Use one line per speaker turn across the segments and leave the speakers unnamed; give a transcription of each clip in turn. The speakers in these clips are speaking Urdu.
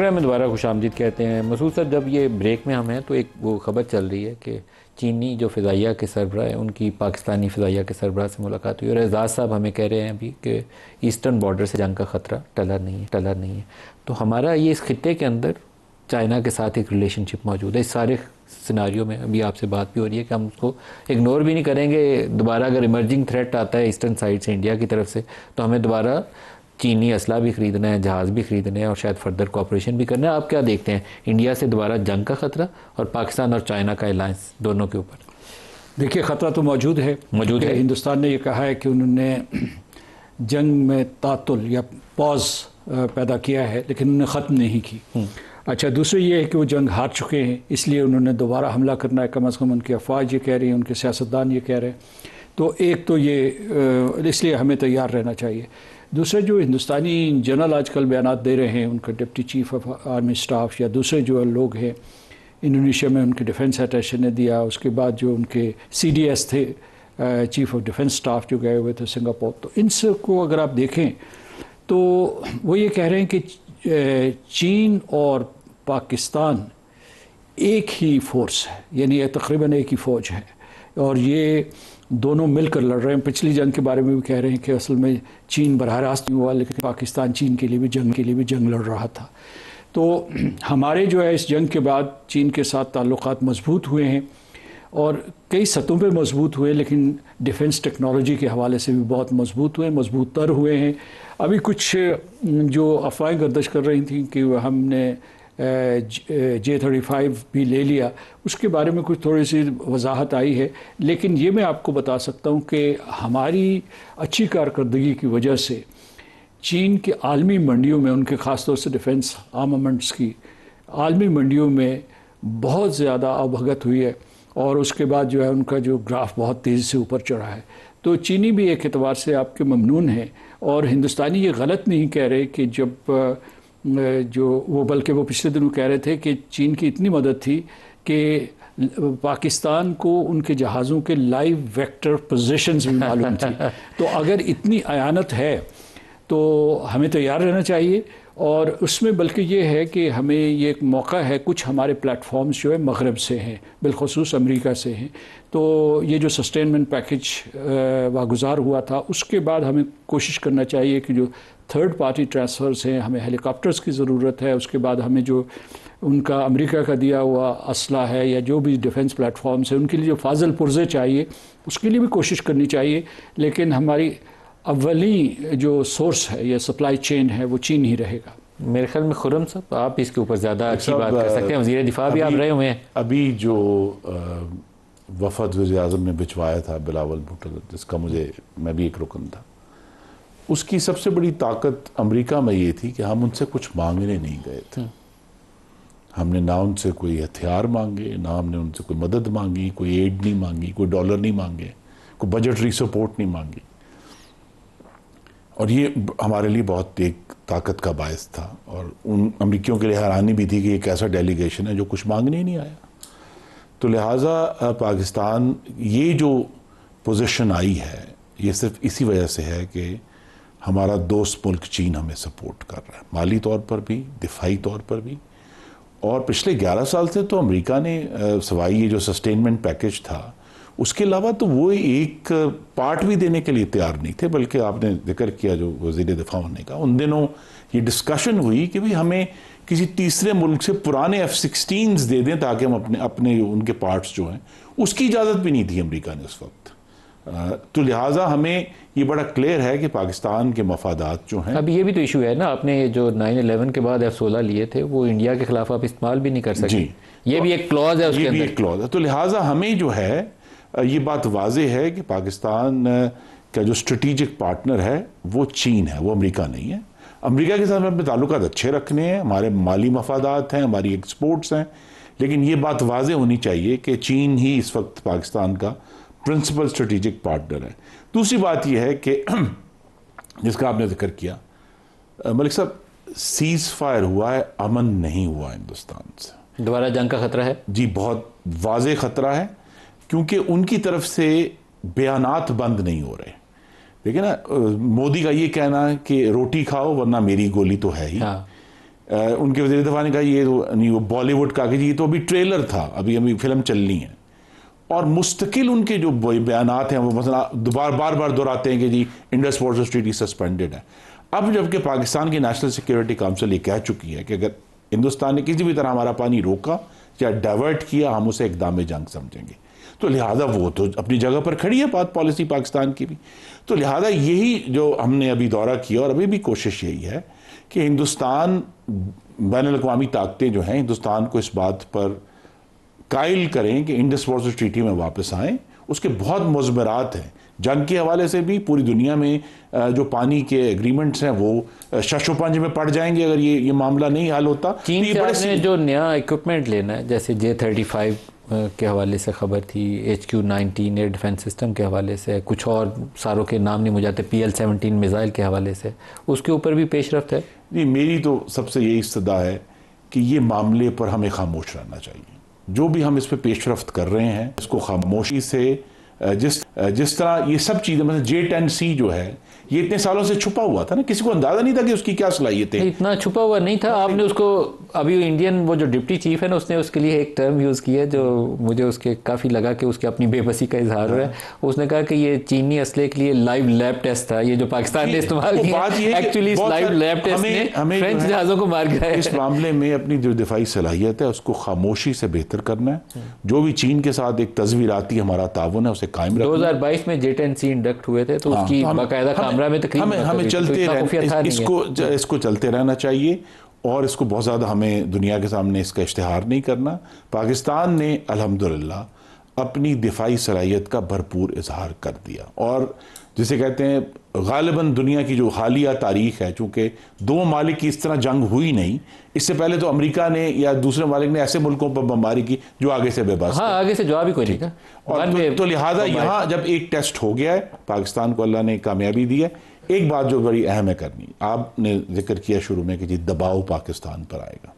میں دوبارہ خوش آمدید کہتے ہیں۔ مسعود صاحب، جب یہ بریک میں ہم ہیں تو ایک وہ خبر چل رہی ہے کہ چینی جو فضائیہ کے سربراہ ہیں ان کی پاکستانی فضائیہ کے سربراہ سے ملاقات ہوئی، اور اعزاز صاحب ہمیں کہہ رہے ہیں ابھی کہ ایسٹرن بارڈر سے جنگ کا خطرہ ٹلا نہیں ہے۔ تو ہمارا یہ اس خطے کے اندر چائنا کے ساتھ ایک ریلیشن شپ موجود ہے۔ اس سارے سیناریو میں ابھی آپ سے بات بھی ہو رہی ہے کہ ہم اس کو اگنور بھی نہیں کریں گے۔ دوبارہ اگر ایمرجنگ تھریٹ آتا ہے ایسٹرن سائڈ سے انڈیا کی طرف سے تو ہمیں دوبارہ چینی اسلحہ بھی خریدنا ہے، جہاز بھی خریدنے ہیں، اور شاید فردر کوآپریشن بھی کرنا ہے۔ آپ کیا دیکھتے ہیں انڈیا سے دوبارہ جنگ کا خطرہ اور پاکستان اور چائنا کا الائنس دونوں کے اوپر؟
دیکھیے، خطرہ تو موجود ہے۔ ہندوستان نے یہ کہا ہے کہ انہوں نے جنگ میں تعطل یا پاز پیدا کیا ہے، لیکن انہوں نے ختم نہیں کی۔ اچھا، دوسری یہ ہے کہ وہ جنگ ہار چکے ہیں، اس لیے انہوں نے دوبارہ حملہ کرنا ہے۔ کم از کم ان کی افواج یہ کہہ رہی ہیں، ان کے سیاستدان یہ کہہ رہے ہیں۔ تو ایک تو یہ، اس لیے ہمیں تیار رہنا چاہیے۔ دوسرے، جو ہندوستانی جنرل آج کل بیانات دے رہے ہیں، ان کا deputy chief of army staff یا دوسرے جو لوگ ہیں، انڈونیشیا میں ان کے ڈیفنس اٹیشے نے دیا، اس کے بعد جو ان کے سی ڈی ایس تھے، چیف آف ڈیفنس سٹاف، جو گئے ہوئے تھے سنگاپور، تو ان سے کو اگر آپ دیکھیں تو وہ یہ کہہ رہے ہیں کہ چین اور پاکستان ایک ہی فورس ہے، یعنی تقریباً ایک ہی فوج ہے، اور یہ دونوں مل کر لڑ رہے ہیں۔ پچھلی جنگ کے بارے میں بھی کہہ رہے ہیں کہ اصل میں چین براہ راست نہیں ہوا، لیکن پاکستان چین کے لیے بھی جنگ لڑ رہا تھا۔ تو ہمارے جو ہے اس جنگ کے بعد چین کے ساتھ تعلقات مضبوط ہوئے ہیں، اور کئی سطحوں پہ مضبوط ہوئے، لیکن ڈیفنس ٹیکنالوجی کے حوالے سے بھی بہت مضبوط تر ہوئے ہیں۔ ابھی کچھ جو افواہیں گردش کر رہی تھیں کہ ہم نے J-35 بھی لے لیا، اس کے بارے میں کچھ تھوڑی سی وضاحت آئی ہے، لیکن یہ میں آپ کو بتا سکتا ہوں کہ ہماری اچھی کارکردگی کی وجہ سے چین کے عالمی منڈیوں میں، ان کے خاص طور سے ڈیفنس آرمامنٹس کی عالمی منڈیوں میں بہت زیادہ آبھگت ہوئی ہے، اور اس کے بعد جو ہے ان کا جو گراف بہت تیزی سے اوپر چڑھا ہے۔ تو چینی بھی ایک اعتبار سے آپ کے ممنون ہیں، اور ہندوستانی یہ غلط نہیں کہہ رہے کہ جب بلکہ وہ پچھلے دنوں کہہ رہے تھے کہ چین کی اتنی مدد تھی کہ پاکستان کو ان کے جہازوں کے لائیو ویکٹر پوزیشنز بھی معلوم تھی۔ تو اگر اتنی اعانت ہے تو ہمیں تیار رہنا چاہیے، اور اس میں بلکہ یہ ہے کہ ہمیں یہ ایک موقع ہے، کچھ ہمارے پلیٹ فارمز جو ہے مغرب سے ہیں، بالخصوص امریکہ سے ہیں۔ تو یہ جو سسٹینمنٹ پیکج واگزار ہوا تھا، اس کے بعد ہمیں کوشش کرنا چاہیے کہ جو تھرڈ پارٹی ٹرانسفرز ہیں، ہمیں ہیلی کاپٹرز کی ضرورت ہے، اس کے بعد ہمیں جو ان کا امریکہ کا دیا ہوا اسلحہ ہے یا جو بھی ڈیفنس پلیٹ فارمز ہیں، ان کے لیے جو فاضل پرزے چاہیے، اس کے لیے بھی کوشش کرنی چاہیے۔ لیکن ہماری اولی جو سورس ہے یا سپلائی چین ہے، وہ چین ہی رہے گا۔
میرے خیال میں خرم صاحب آپ اس کے اوپر زیادہ اچھی بات کر سکتے ہیں، وزیر دفاع بھی آپ رہے ہوئے ہیں۔
ابھی جو وفد وزیر اعظم نے بھجوایا تھا بلاول بھٹو، جس کا میں بھی ایک رکن تھا، اس کی سب سے بڑی طاقت امریکہ میں یہ تھی کہ ہم ان سے کچھ مانگنے نہیں گئے تھے۔ ہم نے نہ ان سے کوئی ہتھیار مانگے، نہ ہم نے ان سے کوئی مدد مانگی، کوئی ایڈ نہیں مانگی، کوئی ڈالر نہیں مانگے، کوئی بجٹری سپورٹ نہیں مانگی، اور یہ ہمارے لیے بہت ایک طاقت کا باعث تھا۔ اور ان امریکیوں کے لیے حیرانی بھی تھی کہ ایک ایسا ڈیلیگیشن ہے جو کچھ مانگنے ہی نہیں آیا۔ تو لہٰذا پاکستان یہ جو پوزیشن آئی ہے، یہ صرف اسی وجہ سے ہے کہ ہمارا دوست ملک چین ہمیں سپورٹ کر رہا ہے، مالی طور پر بھی، دفاعی طور پر بھی۔ اور پچھلے 11 سال سے تو امریکہ نے سوائے یہ جو سسٹینمنٹ پیکج تھا، اس کے علاوہ تو وہ ایک پارٹ بھی دینے کے لیے تیار نہیں تھے۔ بلکہ آپ نے ذکر کیا جو وزیر دفاع ہونے کا، ان دنوں یہ ڈسکشن ہوئی کہ بھی ہمیں کسی تیسرے ملک سے پرانے F-16s دے دیں تاکہ ہم اپنے ان کے پارٹس جو ہیں، اس کی اجازت بھی نہیں تھی امریکہ نے اس وقت۔ تو لہٰذا ہمیں یہ بڑا کلیئر ہے کہ پاکستان کے مفادات جو ہیں۔
اب یہ بھی تو ایشو ہے نا، آپ نے جو 9/11 کے بعد F-16 لیے تھے وہ انڈیا کے خلاف آپ استعمال بھی نہیں کر سکتے۔
جی،
یہ بھی ایک کلوز ہے اس کے
یہ
اندر۔
بھی ایک کلوز ہے۔ تو لہٰذا ہمیں جو ہے یہ بات واضح ہے کہ پاکستان کا جو اسٹریٹجک پارٹنر ہے وہ چین ہے، وہ امریکہ نہیں ہے۔ امریکہ کے ساتھ ہمیں اپنے تعلقات اچھے رکھنے ہیں، ہمارے مالی مفادات ہیں، ہماری ایکسپورٹس ہیں، لیکن یہ بات واضح ہونی چاہیے کہ چین ہی اس وقت پاکستان کا پرنسپل اسٹریٹجک پارٹنر ہے۔ دوسری بات یہ ہے کہ جس کا آپ نے ذکر کیا ملک صاحب، سیز فائر ہوا ہے، امن نہیں ہوا ہندوستان سے۔
دوبارہ جنگ کا خطرہ ہے؟
جی، بہت واضح خطرہ ہے، کیونکہ ان کی طرف سے بیانات بند نہیں ہو رہے۔ دیکھیں نا، مودی کا یہ کہنا ہے کہ روٹی کھاؤ ورنہ میری گولی تو ہے ہی، ان کے وزیر دفاع نے کہا یہ نہیں، وہ بالی ووڈ کا کہ یہ تو ابھی ٹریلر تھا، ابھی فلم چلنی ہے. اور مستقل ان کے جو بیانات ہیں وہ مثلا بار بار دہراتے ہیں کہ جی انڈس وارز ٹریٹی سسپینڈڈ ہے. اب جبکہ پاکستان کی نیشنل سیکیورٹی کونسل یہ کہہ چکی ہے کہ اگر ہندوستان نے کسی بھی طرح ہمارا پانی روکا یا ڈائیورٹ کیا ہم اسے اقدام جنگ سمجھیں گے، تو لہٰذا وہ تو اپنی جگہ پر کھڑی ہے بات پالیسی پاکستان کی بھی. تو لہٰذا یہی جو ہم نے ابھی دورہ کیا اور ابھی بھی کوشش یہی ہے کہ ہندوستان، بین الاقوامی طاقتیں جو ہیں ہندوستان کو اس بات پر قائل کریں کہ انڈس وارز ٹریٹی میں واپس آئیں. اس کے بہت مضمرات ہیں جنگ کے حوالے سے بھی، پوری دنیا میں جو پانی کے ایگریمنٹس ہیں وہ شش و پنج میں پڑ جائیں گے اگر یہ معاملہ نہیں حل ہوتا.
چین سے آپ نے جو نیا ایکوپمنٹ لینا ہے، جیسے J-35 کے حوالے سے خبر تھی، HQ-19 ایئر ڈیفنس سسٹم کے حوالے سے، کچھ اور ساروں کے نام نہیں مجھے آتے، PL-17 میزائل کے حوالے سے، اس کے اوپر بھی پیش رفت ہے؟
جی میری تو سب سے یہی استدعا ہے کہ یہ معاملے پر ہمیں خاموش رہنا چاہیے. جو بھی ہم اس پہ پیش رفت کر رہے ہیں اس کو خاموشی سے، جس طرح یہ سب چیزیں مثلا J-10C جو ہے یہ اتنے سالوں سے چھپا ہوا تھا نا، کسی کو اندازہ نہیں تھا کہ اس کی کیا صلاحیتیں.
اتنا چھپا ہوا نہیں تھا. آپ نے اس کو ابھی انڈین وہ جو ڈپٹی چیف ہے نا، اس نے اس کے لیے ایک ٹرم یوز کی ہے جو مجھے اس کے کافی لگا کہ اس کے اپنی بے بسی کا اظہار ہوا ہے. اس نے کہا کہ یہ چینی اسلحے کے لیے لائیو لیب ٹیسٹ تھا، یہ جو پاکستان نے استعمال کیا ایکچولی اس لائیو لیب ٹیسٹ نے فرینچ جہازوں کو مار گیا ہے.
اس معاملے میں اپنی جو دفاعی صلاحیت ہے اس کو خاموشی سے بہتر کرنا ہے. جو بھی چین کے ساتھ ایک تصویراتی ہمارا تعاون ہے اسے قائم رکھنا.
2022 میں J-10C انڈکٹ ہوئے تھے تو اس کی باقاعدہ کیمرہ میں تقریباً ہمیں چلتے
اس کو چلتے رہنا چاہیے اور اس کو بہت زیادہ ہمیں دنیا کے سامنے اس کا اشتہار نہیں کرنا. پاکستان نے الحمدللہ اپنی دفاعی صلاحیت کا بھرپور اظہار کر دیا اور جسے کہتے ہیں غالباً دنیا کی جو حالیہ تاریخ ہے، چونکہ دو ممالک کی اس طرح جنگ ہوئی نہیں، اس سے پہلے تو امریکہ نے یا دوسرے ممالک نے ایسے ملکوں پر بمباری کی جو آگے سے بے بس،
آگے سے جواب ہی کوئی نہیں تھا.
اور تو لہٰذا یہاں جب ایک ٹیسٹ ہو گیا ہے پاکستان کو اللہ نے کامیابی دی ہے. ایک بات جو بڑی اہم ہے کرنی، آپ نے ذکر کیا شروع میں کہ جی دباؤ پاکستان پر آئے گا.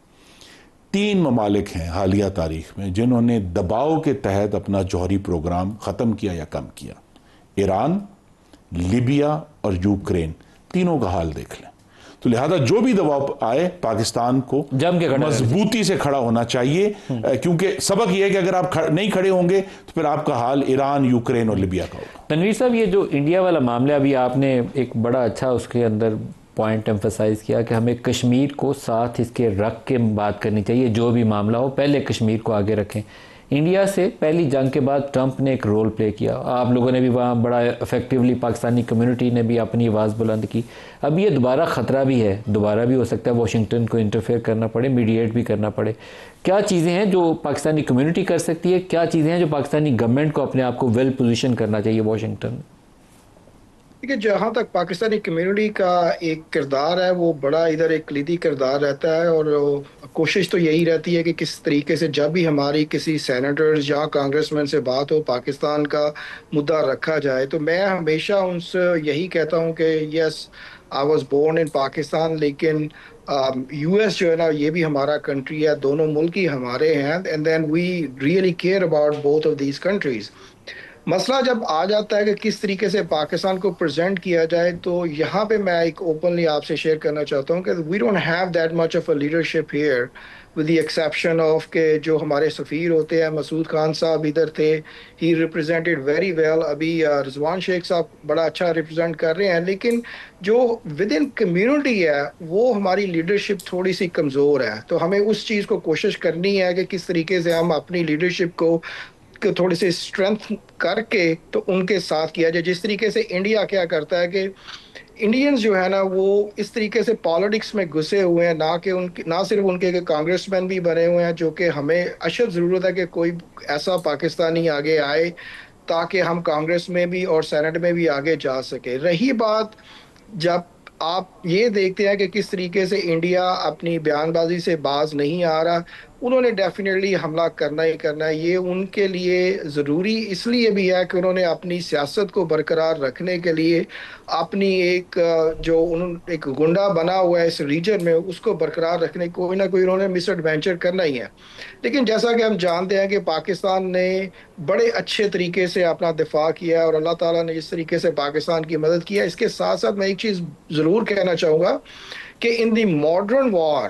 3 ممالک ہیں حالیہ تاریخ میں جنہوں نے دباؤ کے تحت اپنا جوہری پروگرام ختم کیا یا کم کیا: ایران، لیبیا اور یوکرین. تینوں کا حال دیکھ لیں. تو لہذا جو بھی دباؤ آئے پاکستان کو مضبوطی سے کھڑا ہونا چاہیے، کیونکہ سبق یہ ہے کہ اگر آپ نہیں کھڑے ہوں گے تو پھر آپ کا حال ایران، یوکرین اور لیبیا کا ہوگا.
تنویر صاحب، یہ جو انڈیا والا معاملہ ابھی آپ نے ایک بڑا اچھا اس کے اندر پوائنٹ ایمفسائز کیا کہ ہمیں کشمیر کو ساتھ اس کے رکھ کے بات کرنی چاہیے. جو بھی معاملہ ہو پہلے کشمیر کو آگے رکھیں. انڈیا سے پہلی جنگ کے بعد ٹرمپ نے ایک رول پلے کیا، آپ لوگوں نے بھی وہاں بڑا افیکٹیولی، پاکستانی کمیونٹی نے بھی اپنی آواز بلند کی. اب یہ دوبارہ خطرہ بھی ہے، دوبارہ بھی ہو سکتا ہے واشنگٹن کو انٹرفیئر کرنا پڑے، میڈییٹ بھی کرنا پڑے. کیا چیزیں ہیں جو پاکستانی کمیونٹی کر سکتی ہے، کیا چیزیں ہیں جو پاکستانی گورنمنٹ کو اپنے آپ کو ویل پوزیشن کرنا چاہیے واشنگٹن؟
کہ جہاں تک پاکستانی کمیونٹی کا ایک کردار ہے وہ بڑا ادھر ایک کلیدی کردار رہتا ہے، اور کوشش تو یہی رہتی ہے کہ کس طریقے سے جب بھی ہماری کسی سینیٹرز یا کانگریس مین سے بات ہو پاکستان کا مدعا رکھا جائے. تو میں ہمیشہ ان سے یہی کہتا ہوں کہ yes I was born in Pakistan, لیکن US جو ہے نا یہ بھی ہمارا کنٹری ہے، دونوں ملک ہی ہمارے ہیں، and then we really care about both of these countries. مسئلہ جب آ جاتا ہے کہ کس طریقے سے پاکستان کو پریزنٹ کیا جائے، تو یہاں پہ میں ایک اوپنلی آپ سے شیئر کرنا چاہتا ہوں کہ we don't have that much of a leadership here with the exception of کہ جو ہمارے سفیر ہوتے ہیں، مسعود خان صاحب ادھر تھے، ہی ریپرزینٹیڈ ویری ویل. ابھی رضوان شیخ صاحب بڑا اچھا ریپرزینٹ کر رہے ہیں، لیکن جو ود ان کمیونٹی ہے وہ ہماری لیڈرشپ تھوڑی سی کمزور ہے. تو ہمیں اس چیز کو کوشش کرنی ہے کہ کس طریقے سے ہم اپنی لیڈرشپ کو تھوڑی سی اسٹرینتھ کر کے تو ان کے ساتھ کیا جائے. جس طریقے سے انڈیا کیا کرتا ہے کہ انڈینز جو ہے نا وہ اس طریقے سے پالیٹکس میں گھسے ہوئے ہیں، نہ صرف ان کے کانگریس مین بھی بنے ہوئے ہیں، جو کہ ہمیں اشد ضرورت ہے کہ کوئی ایسا پاکستانی آگے آئے تاکہ ہم کانگریس میں بھی اور سینٹ میں بھی آگے جا سکے. رہی بات جب آپ یہ دیکھتے ہیں کہ کس طریقے سے انڈیا اپنی بیان بازی سے باز نہیں آ رہا، انہوں نے ڈیفینیٹلی حملہ کرنا ہی کرنا ہے. یہ ان کے لیے ضروری اس لیے بھی ہے کہ انہوں نے اپنی سیاست کو برقرار رکھنے کے لیے اپنی ایک ایک گنڈا بنا ہوا ہے اس ریجن میں، اس کو برقرار رکھنے کوئی نہ کوئی انہوں نے مس ایڈوینچر کرنا ہی ہے. لیکن جیسا کہ ہم جانتے ہیں کہ پاکستان نے بڑے اچھے طریقے سے اپنا دفاع کیا اور اللہ تعالیٰ نے جس طریقے سے پاکستان کی مدد کیا. اس کے ساتھ ساتھ میں ایک چیز ضرور کہنا چاہوں گا کہ ان دی ماڈرن وار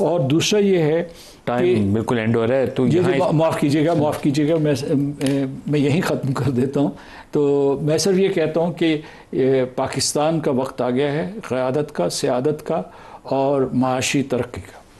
اور دوسرا یہ ہے
ٹائم بالکل اینڈ ہو رہا ہے تو
معاف کیجیے گا میں یہیں ختم کر دیتا ہوں. تو میں صرف یہ کہتا ہوں کہ پاکستان کا وقت آ گیا ہے قیادت کا، سیادت کا اور معاشی ترقی کا.